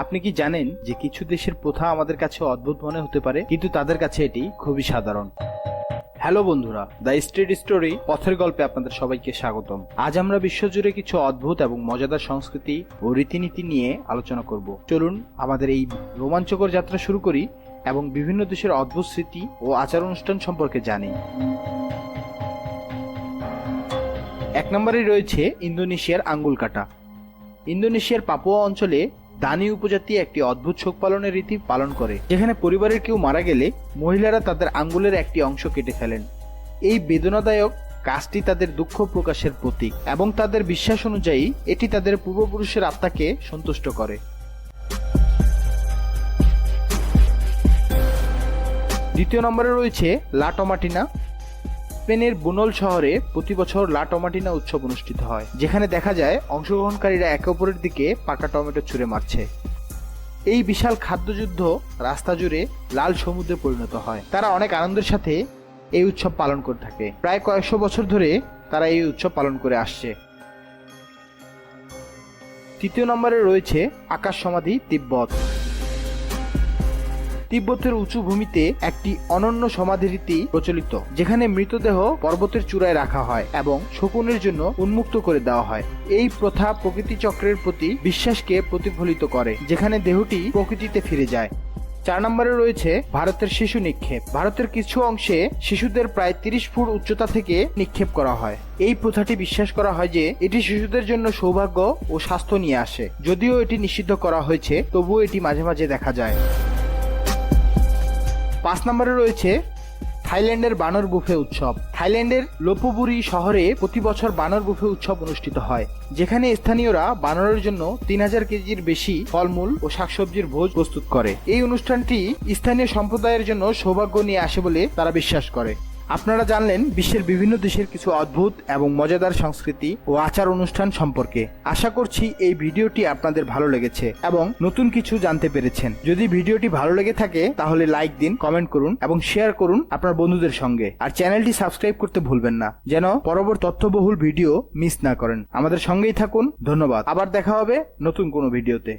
আপনি কি জানেন যে কিছু দেশের প্রথা আমাদের কাছে অদ্ভুত মনে হতে পারে, কিন্তু তাদের কাছে এটি খুবই সাধারণ। হ্যালো বন্ধুরা, দ্য স্ট্রিট স্টোরি পথের গল্পে আপনাদের সবাইকে স্বাগতম। আজ আমরা বিশ্বজুড়ে কিছু অদ্ভুত এবং মজাদার সংস্কৃতি ও রীতিনীতি নিয়ে আলোচনা করব। চলুন আমাদের এই রোমাঞ্চকর যাত্রা শুরু করি এবং বিভিন্ন দেশের অদ্ভুত স্মৃতি ও আচার অনুষ্ঠান সম্পর্কে জানি। এক নম্বরে রয়েছে ইন্দোনেশিয়ার আঙ্গুল কাটা। ইন্দোনেশিয়ার পাপুয়া অঞ্চলে দানি উপজাতি একটি অদ্ভুত শোক পালনের রীতি পালন করে, যেখানে পরিবারের কেউ মারা গেলে মহিলারা তাদের আঙ্গুলের একটি অংশ কেটে ফেলেন। এই বেদনাদায়ক কাজটি তাদের দুঃখ প্রকাশের প্রতীক এবং তাদের বিশ্বাস অনুযায়ী এটি তাদের পূর্বপুরুষের আত্মাকে সন্তুষ্ট করে। দ্বিতীয় নম্বরে রয়েছে লা টমাটিনা। স্পেনের বুনল শহরে প্রতি বছর লা টমাটিনা উৎসব অনুষ্ঠিত হয়, যেখানে দেখা যায় অংশগ্রহণকারীরা একে অপরের দিকে পাকা টমেটো ছুঁড়ে মারছে। এই বিশাল খাদ্যযুদ্ধ রাস্তা জুড়ে লাল সমুদ্রে পরিণত হয়। তারা অনেক আনন্দের সাথে এই উৎসব পালন করে থাকে। প্রায় কয়েকশো বছর ধরে তারা এই উৎসব পালন করে আসছে। তৃতীয় নম্বরে রয়েছে আকাশ সমাধি তিব্বত। তিব্বতের উঁচু ভূমিতে একটি অনন্য সমাধি রীতি প্রচলিত, যেখানে মৃতদেহ পর্বতের চূড়ায় রাখা হয় এবং শকুনের জন্য উন্মুক্ত করে দেওয়া হয়। এই প্রথা প্রকৃতি চক্রের প্রতি বিশ্বাসকে প্রতিফলিত করে, যেখানে দেহটি প্রকৃতিতে ফিরে যায়। 4 নম্বরে রয়েছে ভারতের শিশু নিক্ষেপ। ভারতের কিছু অংশে শিশুদের প্রায় 30 ফুট উচ্চতা থেকে নিক্ষেপ করা হয়। এই প্রথাটি বিশ্বাস করা হয় যে এটি শিশুদের জন্য সৌভাগ্য ও স্বাস্থ্য নিয়ে আসে। যদিও এটি নিষিদ্ধ করা হয়েছে, তবুও এটি মাঝে মাঝে দেখা যায়। 5 নম্বরে রয়েছে থাইল্যান্ডের বানর বুফে উৎসব। থাইল্যান্ডের লোপবুরি শহরে প্রতি বছর বানর বুফে উৎসব অনুষ্ঠিত হয়, যেখানে স্থানীয়রা বানরের জন্য 3000 কেজির বেশি ফলমূল ও শাকসবজির ভোজ প্রস্তুত করে। এই অনুষ্ঠানটি স্থানীয় সম্প্রদায়ের জন্য সৌভাগ্য নিয়ে আসে বলে তারা বিশ্বাস করে। আপনারা জানলেন বিশ্বের বিভিন্ন দেশের কিছু অদ্ভুত এবং মজাদার সংস্কৃতি ও আচার অনুষ্ঠান সম্পর্কে। আশা করছি এই ভিডিওটি আপনাদের ভালো লেগেছে এবং নতুন কিছু জানতে পেরেছেন। যদি ভিডিওটি ভালো লেগে থাকে তাহলে লাইক দিন, কমেন্ট করুন এবং শেয়ার করুন আপনার বন্ধুদের সঙ্গে। আর চ্যানেলটি সাবস্ক্রাইব করতে ভুলবেন না, যেন পরবর্তী তথ্যবহুল ভিডিও মিস না করেন। আমাদের সঙ্গেই থাকুন। ধন্যবাদ। আবার দেখা হবে নতুন কোনো ভিডিওতে।